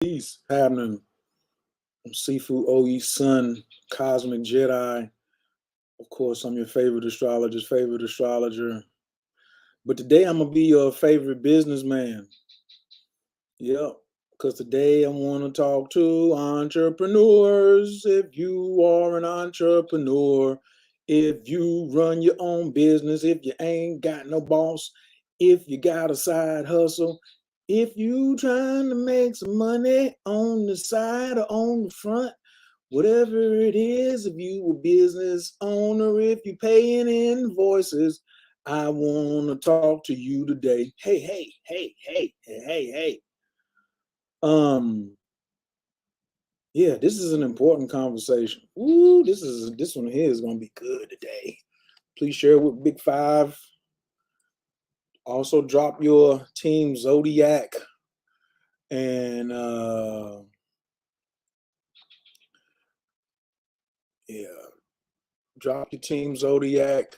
Peace happening. I'm Sifu OE Sun, Cosmic Jedi. Of course, I'm your favorite astrologer. But today I'm gonna be your favorite businessman. Yep. Because today I want to talk to entrepreneurs. If you are an entrepreneur, if you run your own business, if you ain't got no boss, if you got a side hustle, if you trying to make some money on the side or on the front, whatever it is, if you a business owner, if you paying invoices, I want to talk to you today. Hey. Yeah, this is an important conversation. Ooh, this one here is gonna be good today. Please share it with Big Five. Also drop your team zodiac and drop your team zodiac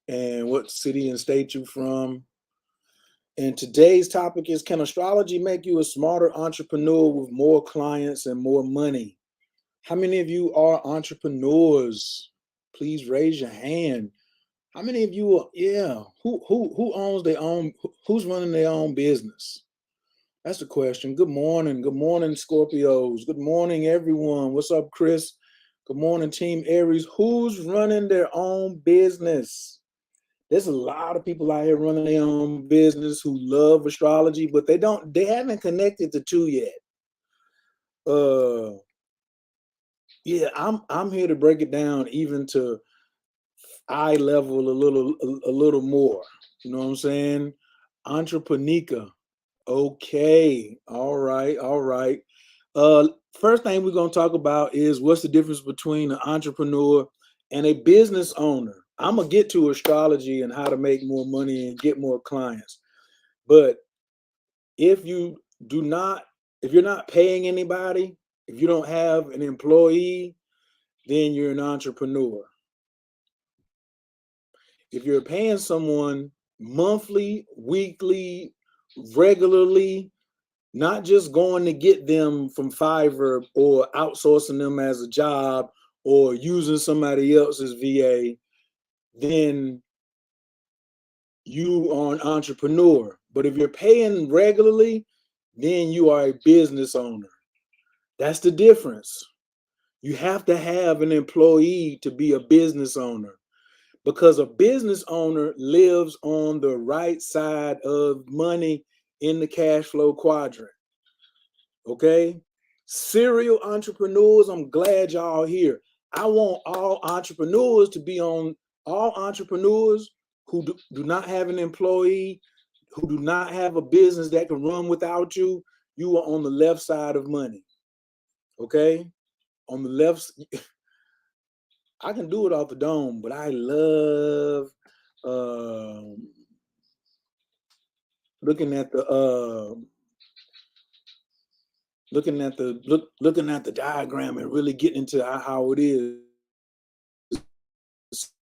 and what city and state you from. And today's topic is, can astrology make you a smarter entrepreneur with more clients and more money? How many of you are entrepreneurs? Please raise your hand. How many of you are, who owns their own, who's running their own business? That's the question. Good morning, Scorpios. Good morning, everyone. What's up, Chris? Good morning, Team Aries. Who's running their own business? There's a lot of people out here running their own business who love astrology, but they haven't connected the two yet. I'm here to break it down even to eye level a little more. You know what I'm saying? Entreprenica. Okay. All right. First thing we're gonna talk about is what's the difference between an entrepreneur and a business owner. I'm gonna get to astrology and how to make more money and get more clients. But if you're not paying anybody, if you don't have an employee, then you're an entrepreneur. If you're paying someone monthly, weekly, regularly, not just going to get them from Fiverr or outsourcing them as a job or using somebody else's VA, then you are an entrepreneur. But if you're paying regularly, then you are a business owner. That's the difference. You have to have an employee to be a business owner, because a business owner lives on the right side of money in the cash flow quadrant. Okay? Serial entrepreneurs, I'm glad y'all here. I want all entrepreneurs who do not have an employee, who do not have a business that can run without you. You are on the left side of money. Okay? On the left, I can do it off the dome, but I love looking at the diagram and really getting into how it is.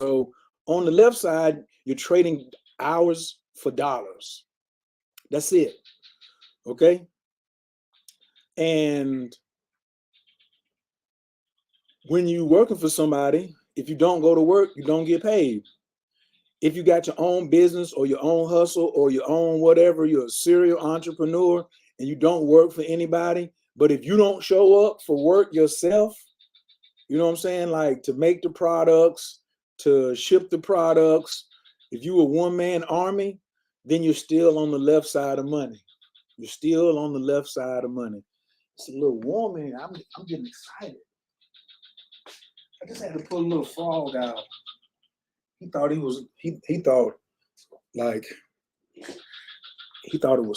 So on the left side, you're trading hours for dollars. That's it. Okay. And when you're working for somebody, if you don't go to work, you don't get paid. If you got your own business or your own hustle or your own whatever, you're a serial entrepreneur and you don't work for anybody. But if you don't show up for work yourself, you know what I'm saying? Like to make the products, to ship the products. If you a one-man army, then you're still on the left side of money. You're still on the left side of money. It's a little warm in here. I'm getting excited. I just had to pull a little frog out. He thought it was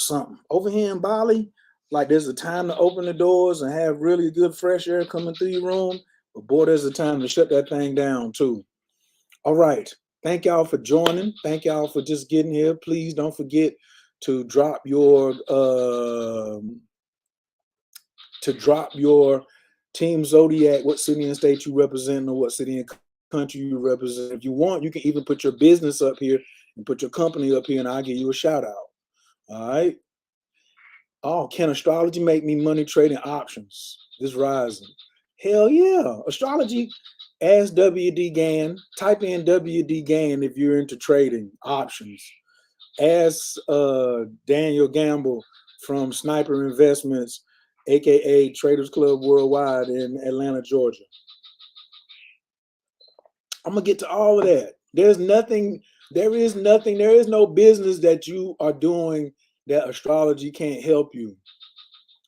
something. Over here in Bali, like there's a time to open the doors and have really good fresh air coming through your room. But boy, there's a time to shut that thing down too. All right. Thank y'all for joining. Thank y'all for just getting here. Please don't forget to drop your team zodiac, what city and state you represent, or what city and country you represent. If you want, you can even put your business up here and put your company up here, and I'll give you a shout out. All right. Oh, can astrology make me money trading options this rising? Hell yeah. Astrology, ask WD Gann. Type in WD Gann if you're into trading options. Ask Daniel Gamble from Sniper Investments, aka Traders Club Worldwide in Atlanta, Georgia. I'm gonna get to all of that. There is no business that you are doing that astrology can't help you.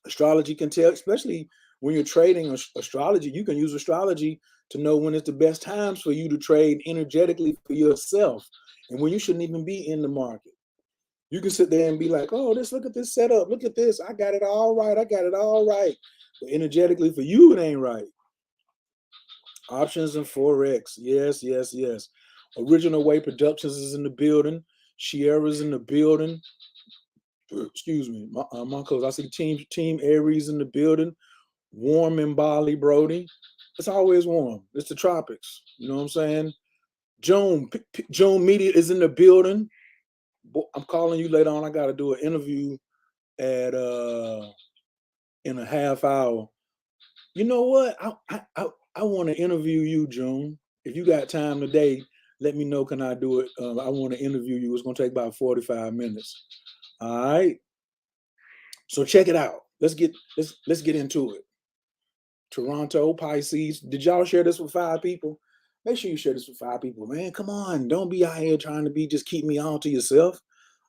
Astrology can tell, especially when you're trading astrology, you can use astrology to know when it's the best times for you to trade energetically for yourself and when you shouldn't even be in the market. You can sit there and be like, oh, look at this setup. Look at this. I got it all right. I got it all right. But energetically for you, it ain't right. Options and Forex. Yes, yes, yes. Original Way Productions is in the building. Sierra's in the building. Excuse me. My coach. I see Team Aries in the building. Warm in Bali, Brody. It's always warm. It's the tropics. You know what I'm saying? June Media is in the building. I'm calling you later on. I got to do an interview at in a half hour. You know what? I want to interview you, June. If you got time today, let me know. Can I do it? I want to interview you. It's gonna take about 45 minutes. All right. So check it out. Let's get into it. Toronto, Pisces. Did y'all share this with 5 people? Make sure you share this with 5 people, man. Come on. Don't be out here trying to just keep me all to yourself.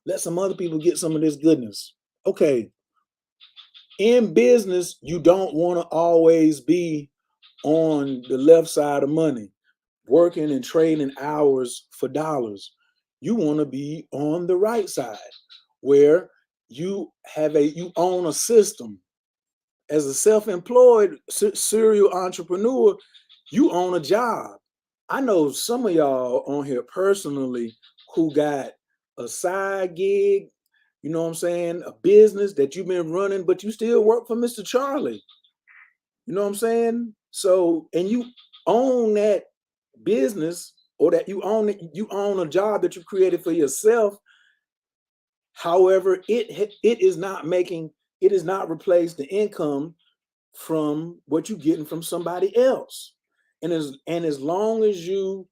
Let some other people get some of this goodness. Okay. In business, you don't want to always be on the left side of money, working and trading hours for dollars. You want to be on the right side where you own a system. As a self-employed serial entrepreneur, you own a job. I know some of y'all on here personally who got a side gig, you know what I'm saying, a business that you've been running, but you still work for Mr. Charlie. You know what I'm saying? So, and you own that business, or that you own a job that you created for yourself. However, it is not replaced the income from what you're getting from somebody else. And as long as I'm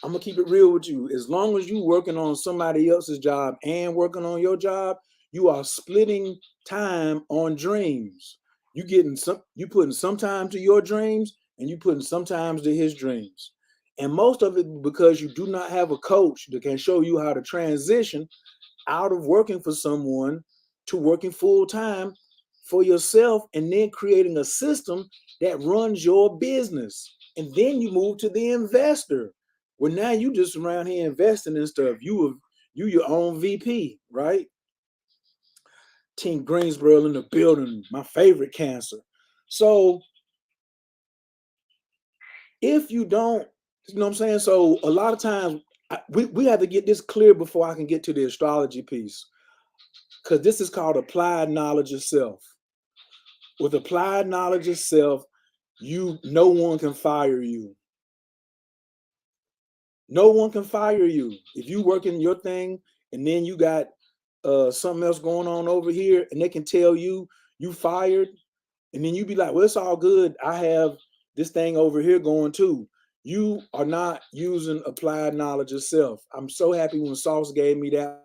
gonna keep it real with you, as long as you working on somebody else's job and working on your job, you are splitting time on dreams. You putting some time to your dreams, and you putting some time to his dreams. And most of it because you do not have a coach that can show you how to transition out of working for someone to working full time for yourself, and then creating a system that runs your business. And then you move to the investor. Well, now you just around here investing in stuff. You your own VP, right? Team Greensboro in the building, my favorite Cancer. So if you don't, you know what I'm saying? So a lot of times we have to get this clear before I can get to the astrology piece, because this is called applied knowledge of self. With applied knowledge of self, no one can fire you. No one can fire you. If you work in your thing and then you got something else going on over here, and they can tell you fired, and then you be like, well, it's all good. I have this thing over here going too. You are not using applied knowledge of self. I'm so happy when Sauce gave me that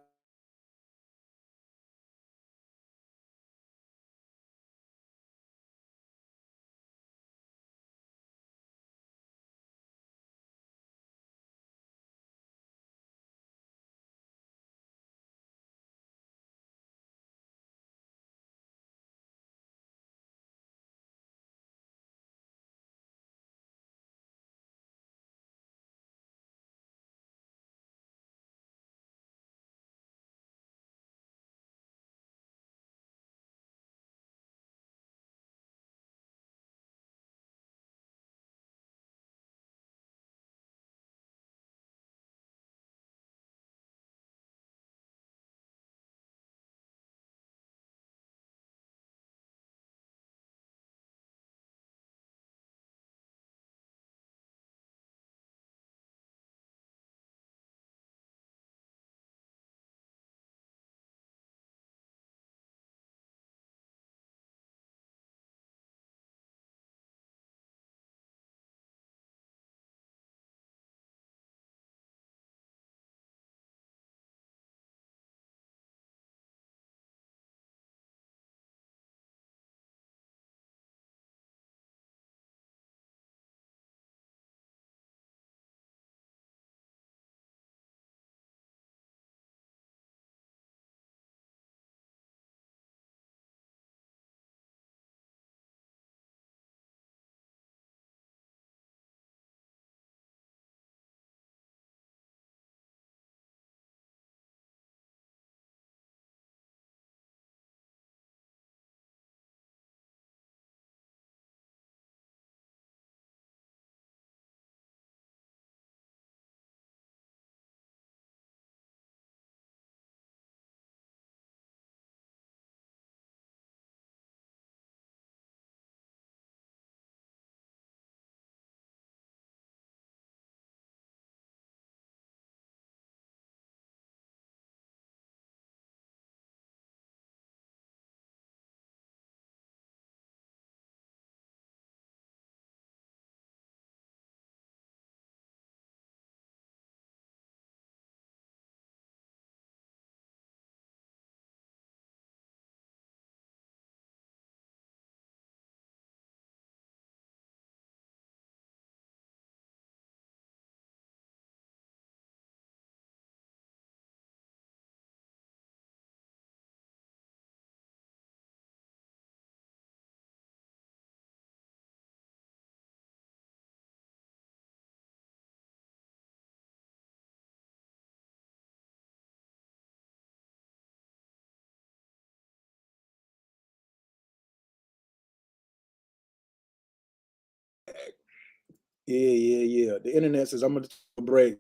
Yeah. The internet says I'm gonna take a break.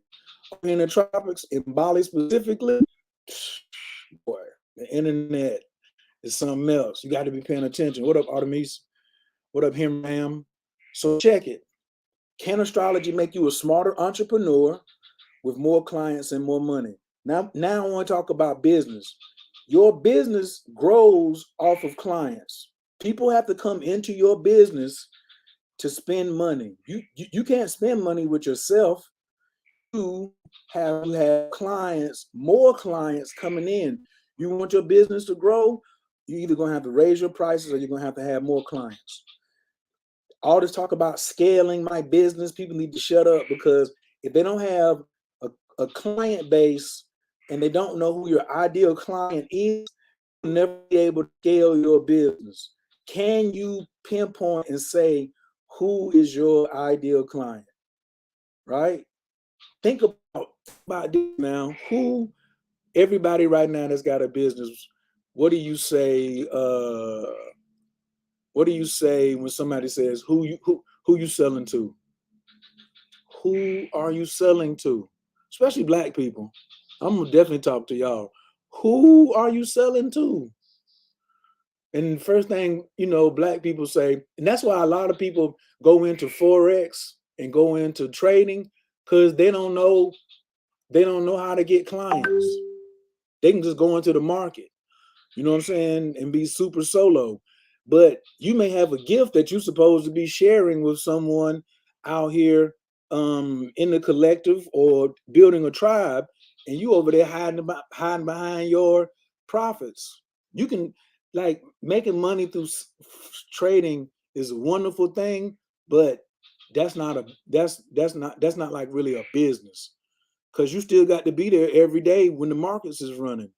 In the tropics, in Bali specifically, boy, the internet is something else. You got to be paying attention. What up, Artemis? What up, Himram? So check it. Can astrology make you a smarter entrepreneur with more clients and more money? Now I want to talk about business. Your business grows off of clients. People have to come into your business to spend money. You can't spend money with yourself. You have to have clients, more clients coming in. You want your business to grow, you're either going to have to raise your prices or you're going to have more clients. All this talk about scaling my business, people need to shut up, because if they don't have a client base and they don't know who your ideal client is, you'll never be able to scale your business. Can you pinpoint and say who is your ideal client? Right? Think about this now. Who, everybody right now that's got a business, what do you say? What do you say when somebody says who you selling to? Who are you selling to? Especially Black people. I'm gonna definitely talk to y'all. Who are you selling to? And the first thing, Black people say, and that's why a lot of people go into Forex and go into trading, because they don't know how to get clients. They can just go into the market, you know what I'm saying, and be super solo. But you may have a gift that you're supposed to be sharing with someone out here in the collective or building a tribe, and you over there hiding behind your profits. You can, like, making money through trading is a wonderful thing, but that's not like really a business, because you still got to be there every day when the markets is running.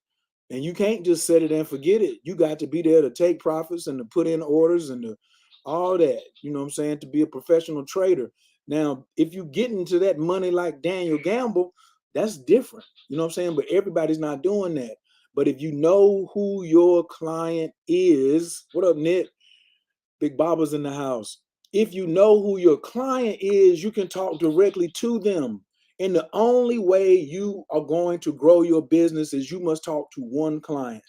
And you can't just set it and forget it. You got to be there to take profits and to put in orders and to all that, you know what I'm saying, to be a professional trader. Now, if you get into that money like Daniel Gamble, that's different, you know what I'm saying? But everybody's not doing that. But if you know who your client is, what up, Nick? Big Baba's in the house. If you know who your client is, you can talk directly to them. And the only way you are going to grow your business is you must talk to one client.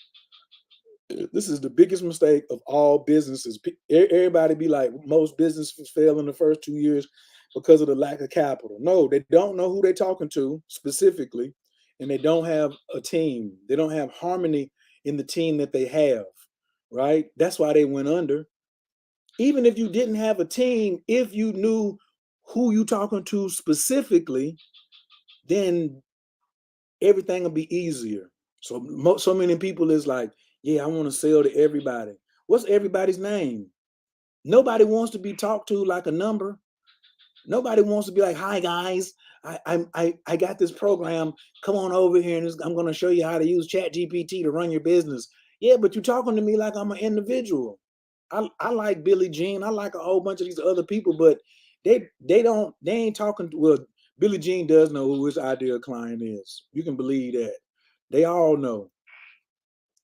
This is the biggest mistake of all businesses. Everybody be like, most businesses fail in the first 2 years because of the lack of capital. No, they don't know who they're talking to specifically, and they don't have a team. They don't have harmony in the team that they have, right? That's why they went under. Even if you didn't have a team, if you knew who you talking to specifically, then everything will be easier. So many people is like, yeah, I want to sell to everybody. What's everybody's name? Nobody wants to be talked to like a number. Nobody wants to be like, hi guys, I got this program. Come on over here and I'm going to show you how to use ChatGPT to run your business. Yeah, but you're talking to me like I'm an individual. I like Billie Jean. I like a whole bunch of these other people, but they ain't talking to, well, Billie Jean does know who his ideal client is. You can believe that. They all know.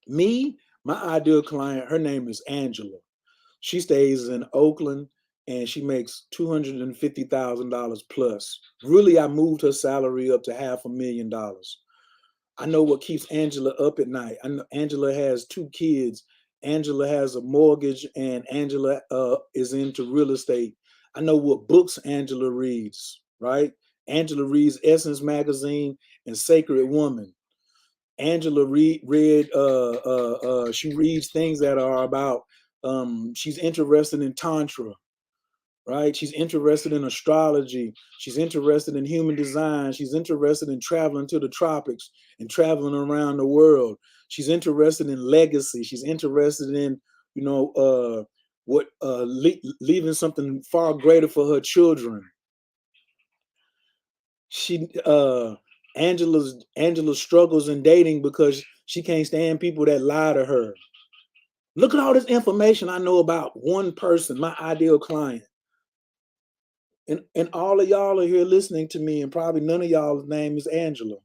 Me, my ideal client, her name is Angela. She stays in Oakland and she makes $250,000 plus. Really, I moved her salary up to $500,000. I know what keeps Angela up at night. I know Angela has 2 kids. Angela has a mortgage, and Angela is into real estate. I know what books Angela reads, right? Angela reads Essence Magazine and Sacred Woman. Angela she reads things that are about, she's interested in Tantra, right? She's interested in astrology. She's interested in human design. She's interested in traveling to the tropics and traveling around the world. She's interested in legacy. She's interested in, leaving something far greater for her children. Angela struggles in dating because she can't stand people that lie to her. Look at all this information I know about one person, my ideal client. And all of y'all are here listening to me, and probably none of y'all's name is Angela.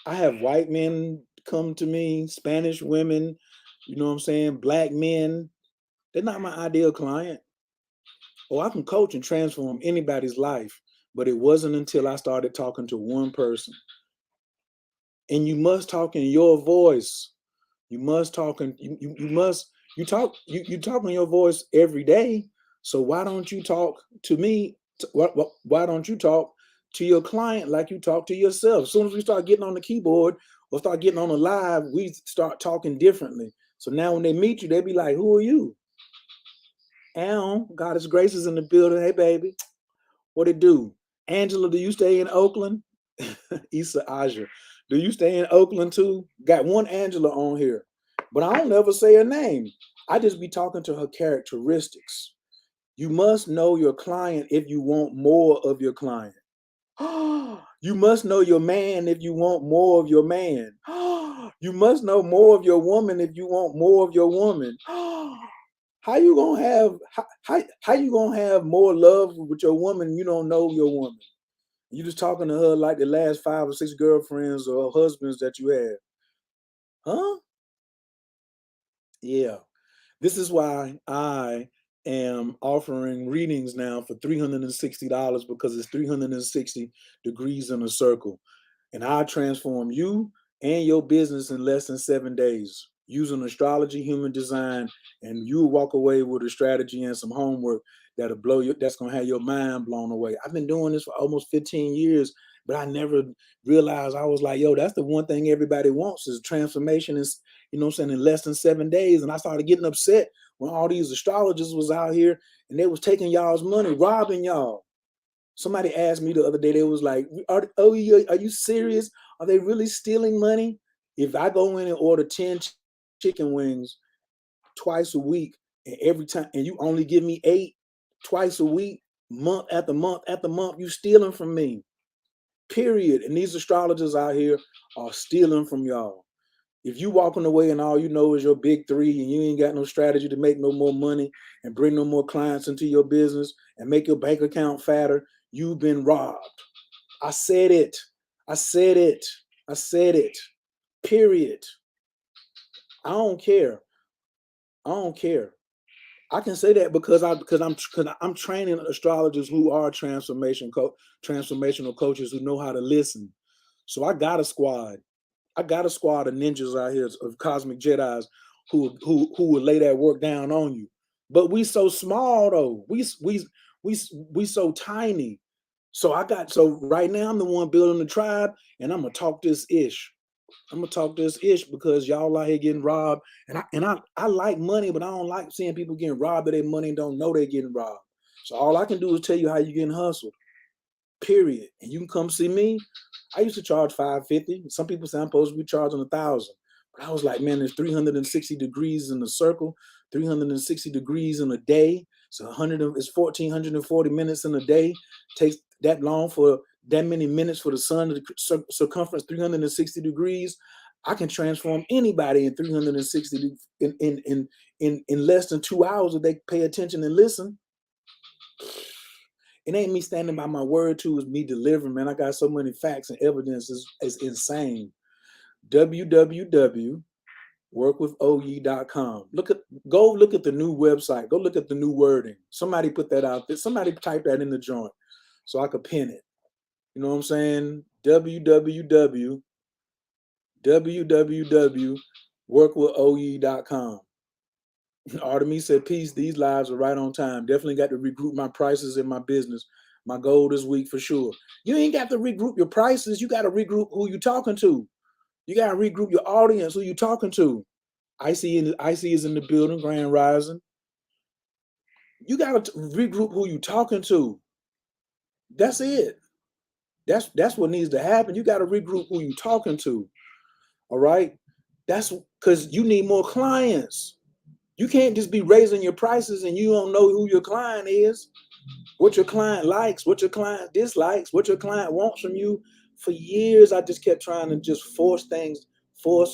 I have white men come to me, Spanish women, you know what I'm saying, Black men. They're not my ideal client. Oh, I can coach and transform anybody's life, but it wasn't until I started talking to one person. And you must talk in your voice. You must talk in you talk in your voice every day. So why don't you talk to me? Why don't you talk to your client like you talk to yourself? As soon as we start getting on the keyboard or start getting on the live, we start talking differently. So now when they meet you, they be like, "Who are you?" Al, Goddess Grace is in the building. Hey, baby, what it do? Angela, do you stay in Oakland? Issa Aja, do you stay in Oakland too? Got one Angela on here, but I don't ever say her name. I just be talking to her characteristics. You must know your client if you want more of your client. You must know your man if you want more of your man. You must know more of your woman if you want more of your woman. How you gonna have how you gonna have more love with your woman? You don't know your woman. You just talking to her like the last 5 or 6 girlfriends or husbands that you had. Huh? Yeah. This is why I am offering readings now for $360 because it's 360 degrees in a circle. And I transform you and your business in less than 7 days using astrology, human design, and you walk away with a strategy and some homework that's gonna have your mind blown away. I've been doing this for almost 15 years, but I never realized. I was like, yo, that's the one thing everybody wants is transformation is, you know what I'm saying, in less than 7 days. And I started getting upset when all these astrologers was out here and they was taking y'all's money, robbing y'all. Somebody asked me the other day, they was like, are you serious? Are they really stealing money? If I go in and order 10 chicken wings twice a week, and every time, and you only give me 8 twice a week, month after month after month, you stealing from me. Period. And these astrologers out here are stealing from y'all. If you walking away and all you know is your big 3 and you ain't got no strategy to make no more money and bring no more clients into your business and make your bank account fatter, you've been robbed. I said it. I said it. I said it. Period. I don't care. I don't care. I can say that because I'm training astrologers who are transformational coaches who know how to listen. So I got a squad. I got a squad of ninjas out here of cosmic Jedi's who will lay that work down on you. But we so small though. We so tiny. So right now I'm the one building the tribe, and I'm gonna talk this ish. I'm gonna talk this ish because y'all out here getting robbed, and I like money, but I don't like seeing people getting robbed of their money and don't know they're getting robbed. So all I can do is tell you how you getting hustled. Period. And you can come see me. I used to charge $550. Some people say I'm supposed to be charging $1,000. But I was like, man, there's 360 degrees in the circle, 360 degrees in a day. So it's 1,440 minutes in a day. Takes that long for that many minutes for the sun to circumference 360 degrees. I can transform anybody in 360 in less than 2 hours if they pay attention and listen. It ain't me standing by my word too, it's me delivering, man. I got so many facts and evidence is insane. www.workwithoye.com. Go look at the new website. Go look at the new wording. Somebody put that out there. Somebody type that in the joint so I could pin it. You know what I'm saying? www.workwithoye.com. Artemis said, peace, these lives are right on time. Definitely got to regroup my prices in my business. My goal this week for sure. You ain't got to regroup your prices. You got to regroup who you talking to. You got to regroup your audience, who you talking to. IC is in the building, Grand Rising. You got to regroup who you talking to. That's it. That's what needs to happen. You got to regroup who you talking to. All right? That's because you need more clients. You can't just be raising your prices and you don't know who your client is, what your client likes, what your client dislikes, what your client wants from you. For years, I just kept trying to just force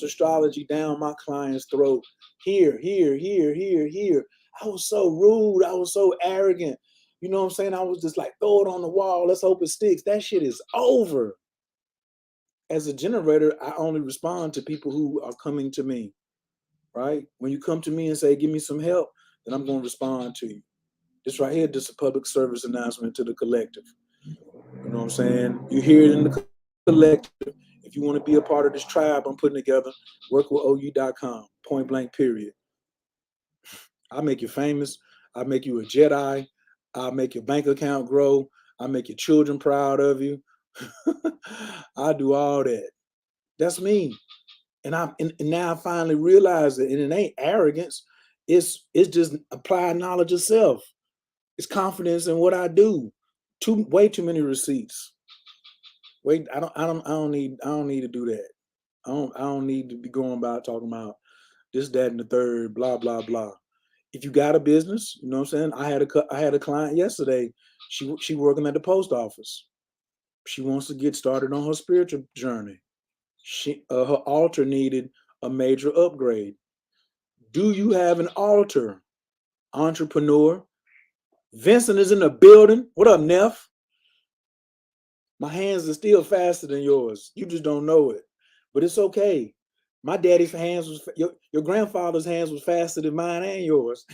astrology down my client's throat. Here. I was so rude. I was so arrogant. You know what I'm saying? I was just like, throw it on the wall. Let's hope it sticks. That shit is over. As a generator, I only respond to people who are coming to me. Right? When you come to me and say, give me some help, then I'm going to respond to you. This right here, just a public service announcement to the collective. You know what I'm saying? You hear it in the collective. If you want to be a part of this tribe I'm putting together, workwithou.com, point blank, period. I'll make you famous. I'll make you a Jedi. I'll make your bank account grow. I'll make your children proud of you. I'll do all that. That's me. And now I finally realize it, and it ain't arrogance. It's just applied knowledge of self. It's confidence in what I do. Way too many receipts. Wait, I don't need to do that. I don't need to be going about talking about this, that, and the third, blah, blah, blah. If you got a business, you know what I'm saying? I had a client yesterday. She working at the post office. She wants to get started on her spiritual journey. Her altar needed a major upgrade. Do you have an altar, entrepreneur? Vincent is in the building. What up, Neff? My hands are still faster than yours. You just don't know it, but it's okay. My daddy's hands was your grandfather's hands was faster than mine and yours.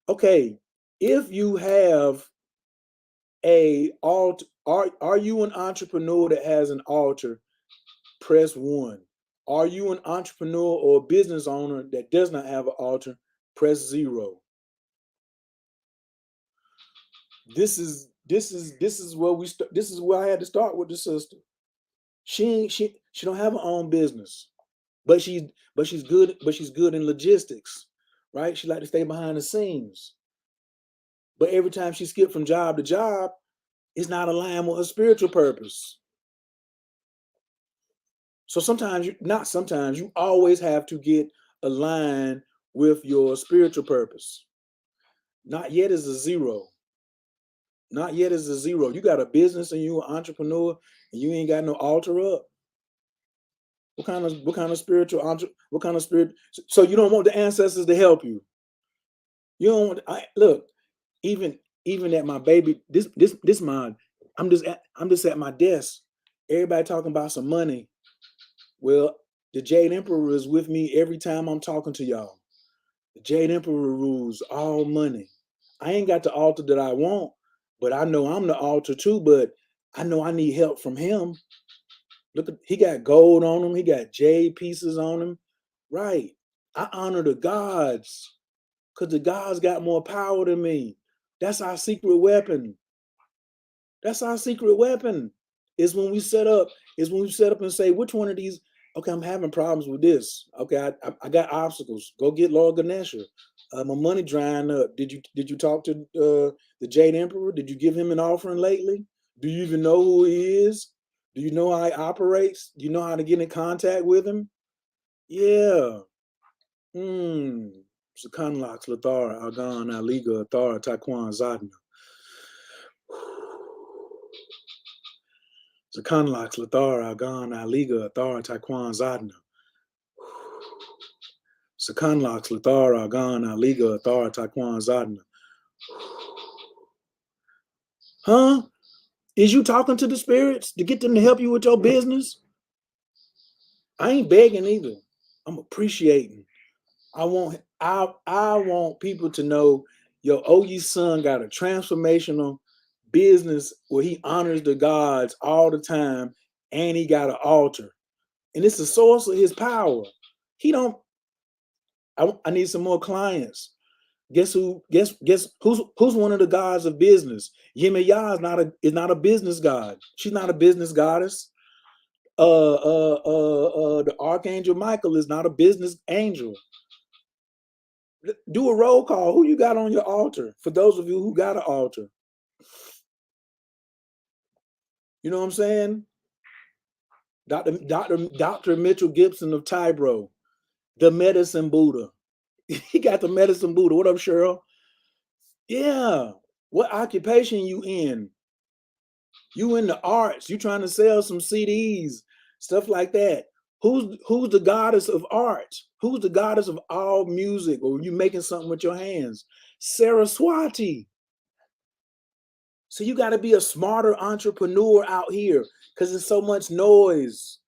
Okay, if you have a altar, are you an entrepreneur that has an altar? Press 1. Are you an entrepreneur or a business owner that does not have an altar? Press 0. This is where we start. This is where I had to start with the sister. She don't have her own business, but she's good in logistics, right? She like to stay behind the scenes. But every time she skipped from job to job, it's not aligned with her spiritual purpose. So you always have to get aligned with your spiritual purpose. Not yet is a 0. Not yet is a 0. You got a business and you an entrepreneur and you ain't got no altar up. What kind of spiritual what kind of spirit? So you don't want the ancestors to help you. You don't want. Look, even at my baby. This mine. I'm just at my desk. Everybody talking about some money. Well, the Jade Emperor is with me every time I'm talking to y'all. The Jade Emperor rules all money. I ain't got the altar that I want, but I know I'm the altar too. But I know I need help from him. Look, he got gold on him. He got jade pieces on him. Right. I honor the gods because the gods got more power than me. That's our secret weapon. That's our secret weapon. Is when we set up and say, which one of these? Okay, I'm having problems with this. Okay, I got obstacles. Go get Lord Ganesha. My money drying up. Did you talk to the Jade Emperor? Did you give him an offering lately? Do you even know who he is? Do you know how he operates? Do you know how to get in contact with him? Yeah. Sakanlax, Lathara, Agan, Aliga, Athara, Taquan, Zadna. Sakanlax, Lathara, Agan, Aliga, Athara, Taquan, Zadna. Sakanlax, Lathara, Agan, Aliga, Athara, Taquan, Zadna. Huh? Is you talking to the spirits to get them to help you with your business? I ain't begging either. I'm appreciating. I want people to know your OG son got a transformational business where he honors the gods all the time, and he got an altar, and it's the source of his power. He don't. I need some more clients. Guess who? Guess who's one of the gods of business? Yemaya is not a business god. She's not a business goddess. The Archangel Michael is not a business angel. Do a roll call. Who you got on your altar? For those of you who got an altar. You know what I'm saying? Dr. Mitchell Gibson of Tybro, the medicine Buddha. He got the medicine Buddha. What up, Cheryl? Yeah. What occupation you in? You in the arts. You trying to sell some CDs, stuff like that. Who's the goddess of art? Who's the goddess of all music? Or you making something with your hands? Saraswati. So you got to be a smarter entrepreneur out here because there's so much noise.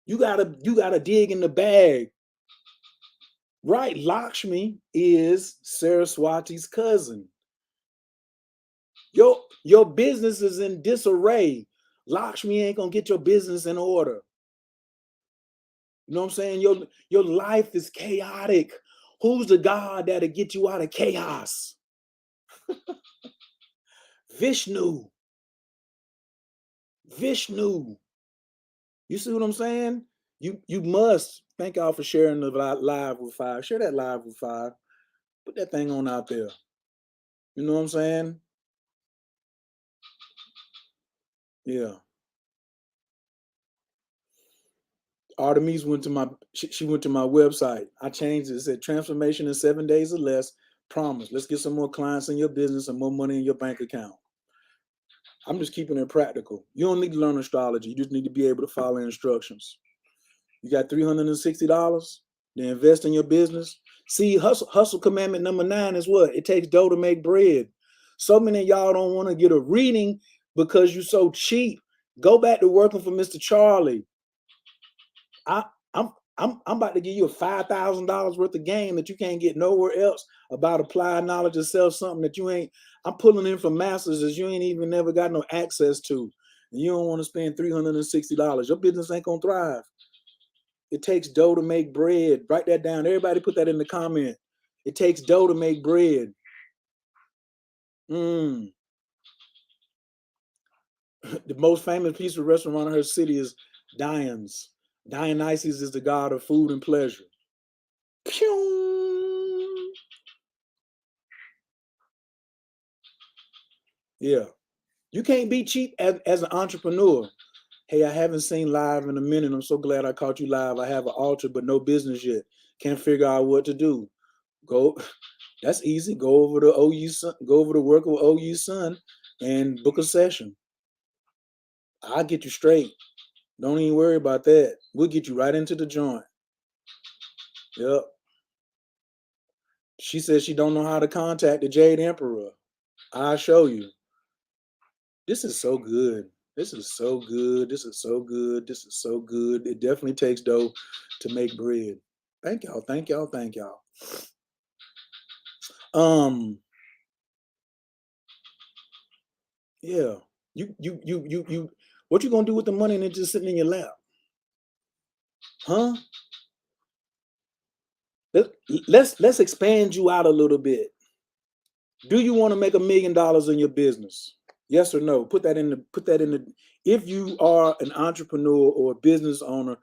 You gotta dig in the bag. Right, Lakshmi is Saraswati's cousin. Your business is in disarray. Lakshmi ain't gonna get your business in order. You know what I'm saying? Your life is chaotic. Who's the God that'll get you out of chaos? Vishnu. Vishnu. You see what I'm saying? You must. Thank y'all for sharing the live with 5. Share that live with 5. Put that thing on out there. You know what I'm saying? Yeah. Artemis went to my she went to my website. I changed it. It said transformation in 7 days or less. Promise. Let's get some more clients in your business and more money in your bank account. I'm just keeping it practical. You don't need to learn astrology. You just need to be able to follow instructions. You got $360 to invest in your business. See, hustle commandment number 9 is what? It takes dough to make bread. So many of y'all don't want to get a reading because you're so cheap. Go back to working for Mr. Charlie. I'm about to give you a $5,000 worth of game that you can't get nowhere else about applied knowledge or sell something that you ain't. I'm pulling in from masters that you ain't even never got no access to. And you don't want to spend $360. Your business ain't gonna thrive. It takes dough to make bread. Write that down. Everybody put that in the comment. It takes dough to make bread. The most famous piece of restaurant in her city is Diane's. Dionysus is the god of food and pleasure. Pew! Yeah. You can't be cheap as an entrepreneur. Hey, I haven't seen live in a minute. I'm so glad I caught you live. I have an altar, but no business yet. Can't figure out what to do. Go. That's easy. Go over to OU Sun, go over to work with OU Sun and book a session. I'll get you straight. Don't even worry about that. We'll get you right into the joint. Yep. She says she don't know how to contact the Jade Emperor. I'll show you. This is so good. This is so good. This is so good. This is so good. It definitely takes dough to make bread. Thank y'all. Thank y'all. Thank y'all. Yeah. You. What you gonna do with the money and it's just sitting in your lap? Huh? Let's expand you out a little bit. Do you want to make $1 million in your business? Yes or no? Put that in the. If you are an entrepreneur or a business owner,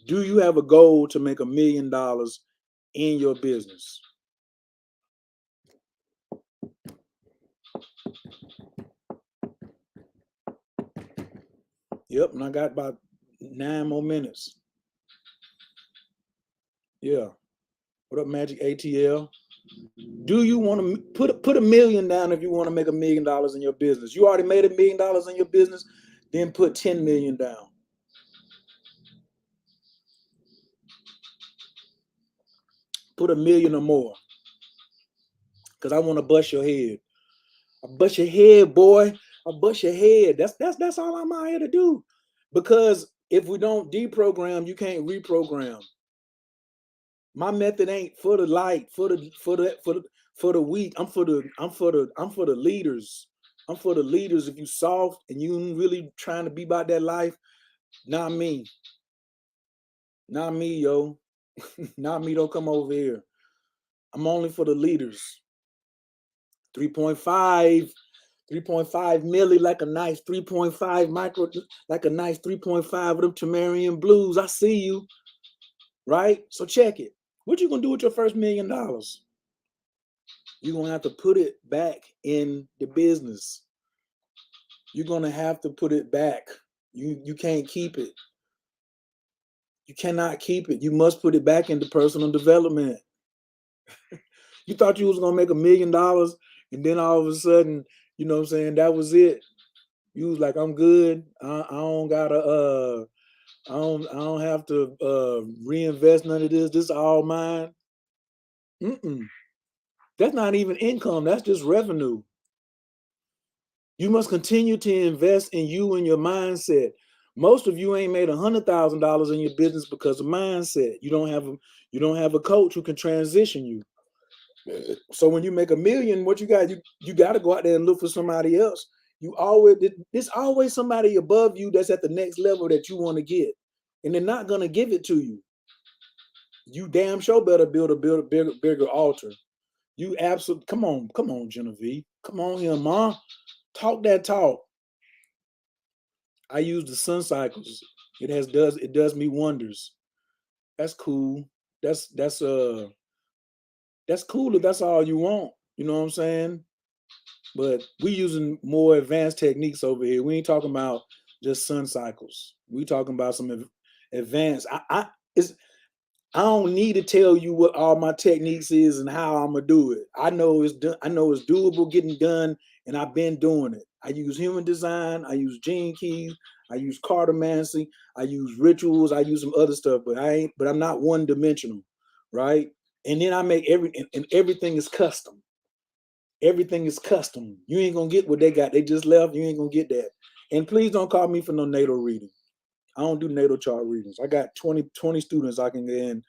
do you have a goal to make $1 million in your business? Yep, and I got about 9 more minutes. Yeah. What up, Magic ATL? Do you want to put $1 million down if you want to make $1 million in your business? You already made $1 million in your business, then put 10 million down. Put $1 million or more. Because I want to bust your head. I bust your head, boy. I bust your head. That's all I'm out here to do. Because if we don't deprogram, you can't reprogram. My method ain't for the light, for the weak. I'm for the leaders. I'm for the leaders. If you soft and you really trying to be about that life, not me. Not me, yo. Not me. Don't come over here. I'm only for the leaders. 3.5 milli like a nice 3.5 micro, like a nice 3.5 of them to Marion Blues. I see you. Right? So check it. What you gonna do with your first $1 million? You're gonna have to put it back in the business. You're gonna have to put it back. You can't keep it. You cannot keep it. You must put it back into personal development. You thought you was gonna make $1 million, and then all of a sudden, you know what I'm saying, that was it. You was like, I'm good. I don't gotta I don't have to reinvest none of this. This is all mine. That's not even income. That's just revenue. You must continue to invest in you and your mindset. Most of you ain't made $100,000 in your business because of mindset. You don't have a coach who can transition you. So when you make $1 million, what you got? You got to go out there and look for somebody else. There's always somebody above you that's at the next level that you want to get, and they're not gonna give it to you. You damn sure better build a bigger altar. You absolutely come on, Genevieve, come on here, ma, talk that talk. I use the sun cycles. It does me wonders. That's cool. That's cool if that's all you want. You know what I'm saying? But we using more advanced techniques over here. We ain't talking about just sun cycles. We talking about some advanced. I don't need to tell you what all my techniques is and how I'm gonna do it. I know it's done. I know it's doable, getting done, and I've been doing it. I use human design. I use gene keys. I use cartomancy. I use rituals. I use some other stuff, but I ain't. But I'm not one dimensional, right? And then I make and everything is custom. Everything is custom. You ain't gonna get what they got. They just left. You ain't gonna get that. And please don't call me for no natal reading. I don't do natal chart readings. I got 20 students I can get in.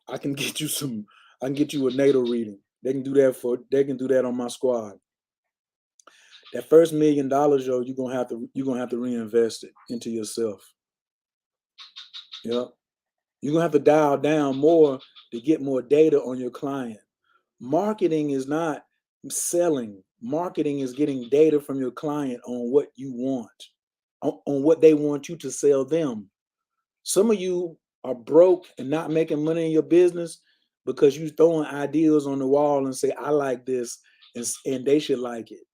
I can get you some. I can get you a natal reading. They can do that on my squad. That first $1 million, yo, you're gonna have to reinvest it into yourself. Yeah, you're gonna have to dial down more to get more data on your client. Marketing is not selling. Marketing is getting data from your client on what you want, on what they want you to sell them. Some of you are broke and not making money in your business because you throwing ideas on the wall and say, I like this, and they should like it.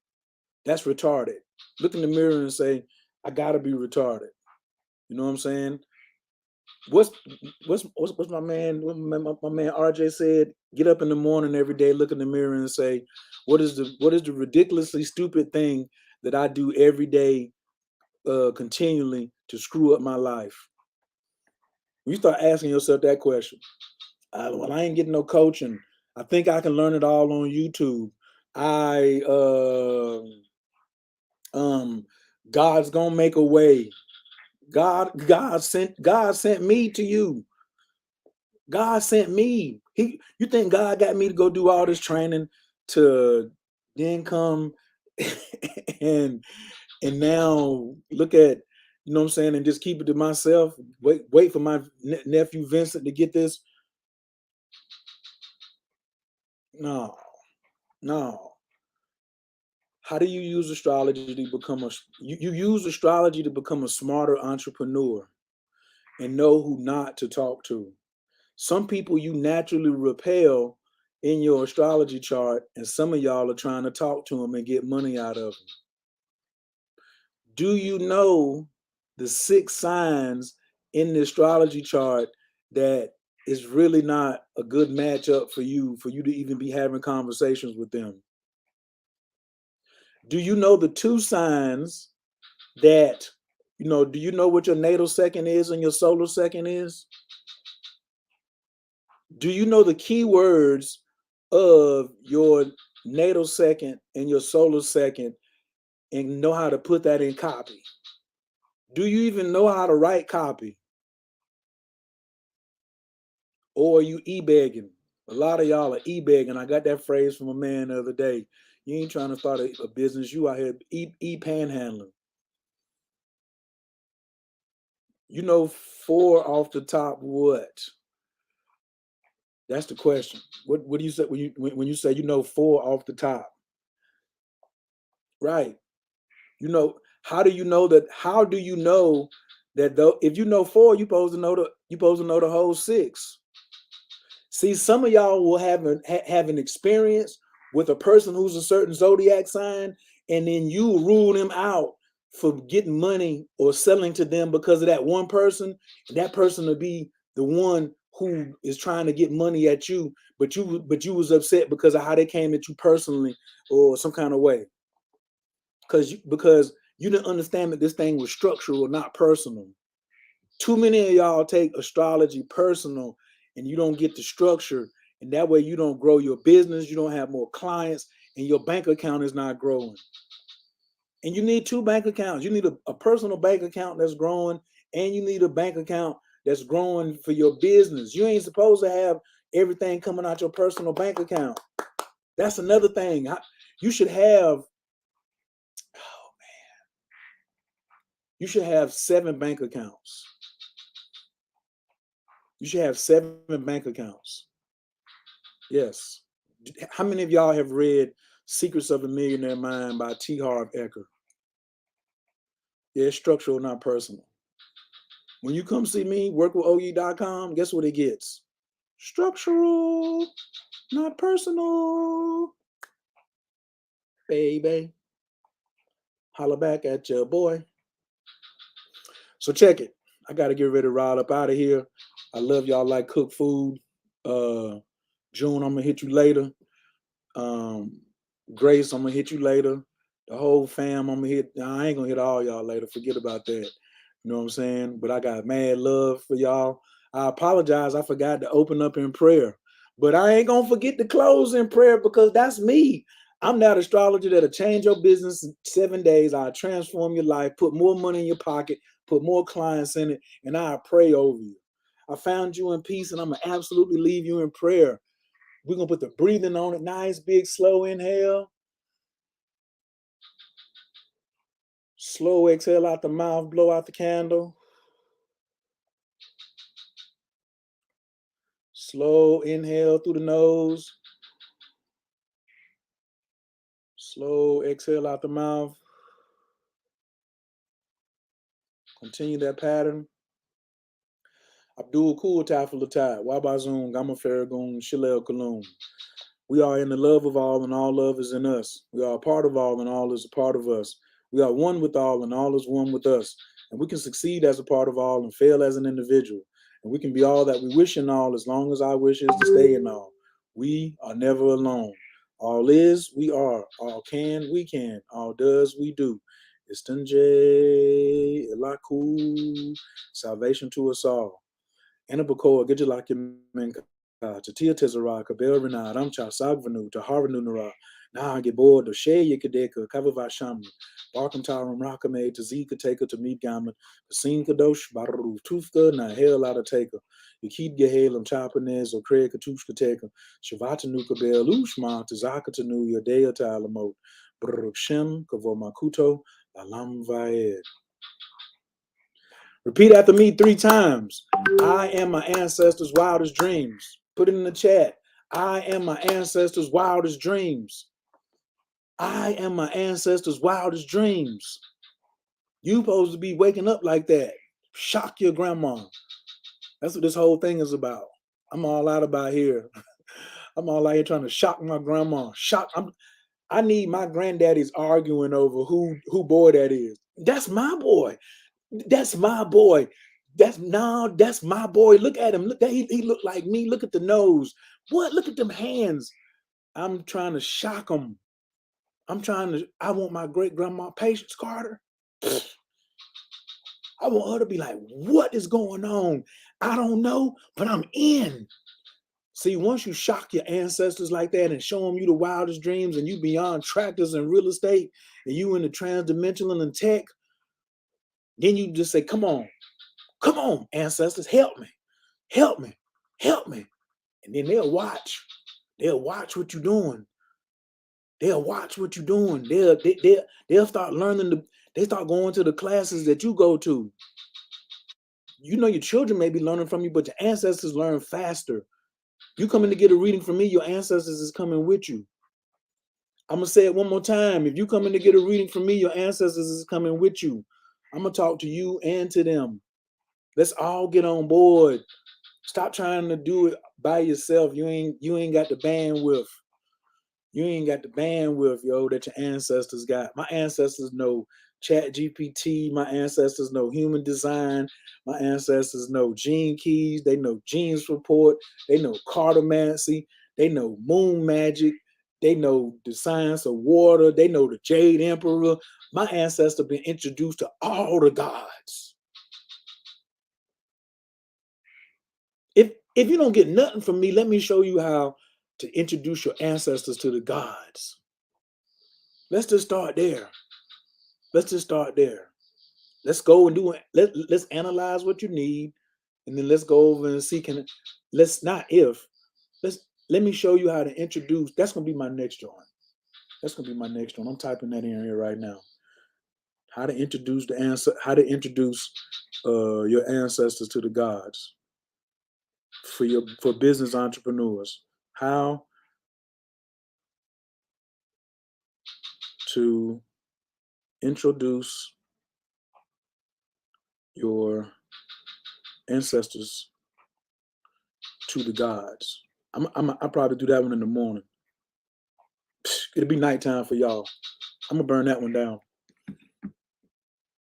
That's retarded. Look in the mirror and say, I gotta be retarded. You know what I'm saying? What's my man? What my man RJ said? Get up in the morning every day, look in the mirror, and say, what is the ridiculously stupid thing that I do every day, continually to screw up my life? You start asking yourself that question. Well, I ain't getting no coaching. I think I can learn it all on YouTube. God's gonna make a way. God sent me to you. God sent me. You think God got me to go do all this training to then come and now look at, you know what I'm saying, and just keep it to myself. Wait for my nephew Vincent to get this. No. How do you use astrology to become you use astrology to become a smarter entrepreneur and know who not to talk to. Some people you naturally repel in your astrology chart, and some of y'all are trying to talk to them and get money out of them. Do you know the 6 signs in the astrology chart that is really not a good matchup for you to even be having conversations with them? Do you know the 2 signs that, do you know what your natal second is and your solar second is? Do you know the keywords of your natal second and your solar second and know how to put that in copy? Do you even know how to write copy? Or are you e-begging? A lot of y'all are e-begging. I got that phrase from a man the other day. You ain't trying to start a business. You out here e-panhandling. You know 4 off the top what? That's the question. What do you say when you say 4 off the top? Right. How do you know that? How do you know that though? If you know 4, you're supposed to know the whole 6. See, some of y'all will have an experience with a person who's a certain zodiac sign, and then you rule them out for getting money or selling to them because of that one person. And that person will be the one who is trying to get money at you, but you was upset because of how they came at you personally or some kind of way. Because you didn't understand that this thing was structural, not personal. Too many of y'all take astrology personal and you don't get the structure, and that way you don't grow your business, you don't have more clients, and your bank account is not growing. And you need two bank accounts. You need a personal bank account that's growing, and you need a bank account that's growing for your business. You ain't supposed to have everything coming out your personal bank account. That's another thing. You should have, you should have 7 bank accounts. You should have 7 bank accounts. Yes. How many of y'all have read Secrets of a Millionaire Mind by T. Harv Eker? Yeah, it's structural, not personal. When you come see me, workwithoe.com, guess what it gets? Structural, not personal. Baby. Holla back at your boy. So check it. I got to get ready to ride up out of here. I love y'all like cooked food. June, I'm going to hit you later. Grace, I'm going to hit you later. The whole fam, I'm going to hit. I ain't going to hit all y'all later. Forget about that. You know what I'm saying? But I got mad love for y'all. I apologize. I forgot to open up in prayer. But I ain't going to forget to close in prayer because that's me. I'm that astrologer that'll change your business in 7 days. I'll transform your life, put more money in your pocket, put more clients in it, and I'll pray over you. I found you in peace, and I'm going to absolutely leave you in prayer. We're going to put the breathing on it. Nice, big, slow inhale. Slow exhale out the mouth. Blow out the candle. Slow inhale through the nose. Slow exhale out the mouth. Continue that pattern. Abdul Kul Tafalatat, Wabazun, Gamma Farragun, Shilel Kalun. We are in the love of all, and all love is in us. We are a part of all, and all is a part of us. We are one with all, and all is one with us. And we can succeed as a part of all and fail as an individual. And we can be all that we wish in all as long as our wish is to stay in all. We are never alone. All is, we are. All can, we can. All does, we do. Istunje, Ilaku, salvation to us all. Anabakoa, Gijalakimenka. Tatia Tezara, Kabel Renard, Amcha Sagvanu, Taharanu Nara, Nah get bored, to Shea Yakadeka, Kavavasham, Barkantarum Rakame, to Zika Taker, to Meet Gammon, Kasim Kadosh, Baru, Tufka, Na Hell out of Taker, Yakid Gehalem, Chapanez, or Craig Katushka Taker, Shavata Nukabel, Ushma, to Zakatanu, Yadea Talamo, Brukshem, Kavomakuto, Alam Vaed. Repeat after me 3 times. I am my ancestors' wildest dreams. Put it in the chat. I am my ancestors' wildest dreams. I am my ancestors' wildest dreams. You supposed to be waking up like that. Shock your grandma. That's what this whole thing is about. I'm all out about here. I'm all out here trying to shock my grandma. I need my granddaddies arguing over who boy that is. That's my boy. That's my boy. That's my boy. Look at him. Look, he look like me. Look at the nose. What? Look at them hands. I'm trying to shock him. I want my great grandma Patience Carter. I want her to be like, what is going on? I don't know, but I'm in. See, once you shock your ancestors like that and show them you the wildest dreams and you beyond tractors and real estate and you in the transdimensional and tech, then you just say, come on, ancestors, help me, help me, help me. And then they'll watch what you're doing. They'll watch what you're doing. They'll start learning. They start going to the classes that you go to. You know your children may be learning from you, but your ancestors learn faster. You coming to get a reading from me, your ancestors is coming with you. I'm going to say it one more time. If you coming to get a reading from me, your ancestors is coming with you. I'm going to talk to you and to them. Let's all get on board. Stop trying to do it by yourself. You ain't got the bandwidth. You ain't got the bandwidth, yo, that your ancestors got. My ancestors know Chat GPT. My ancestors know human design. My ancestors know gene keys. They know genes report. They know cartomancy. They know moon magic. They know the science of water. They know the Jade Emperor. My ancestors been introduced to all the gods. If you don't get nothing from me, let me show you how to introduce your ancestors to the gods. Let's just start there. Let's just start there. Let's go and do it. Let's analyze what you need, and then let's go over and see. Let me show you how to introduce. That's gonna be my next joint. That's gonna be my next one. I'm typing that in here right now. How to introduce your ancestors to the gods for business entrepreneurs. How to introduce your ancestors to the gods. I'll probably do that one in the morning. It'll be nighttime for y'all. I'm gonna burn that one down.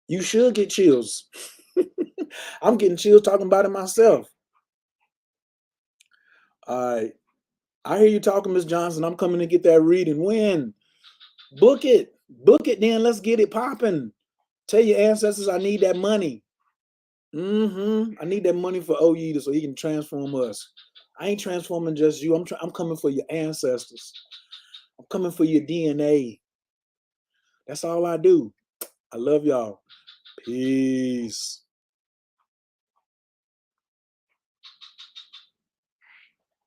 You should get chills. I'm getting chills talking about it myself. All right. I hear you talking, Miss Johnson. I'm coming to get that reading. When? Book it. Book it then. Let's get it popping. Tell your ancestors I need that money. I need that money for OE so he can transform us. I ain't transforming just you. I'm coming for your ancestors. I'm coming for your DNA. That's all I do. I love y'all. Peace.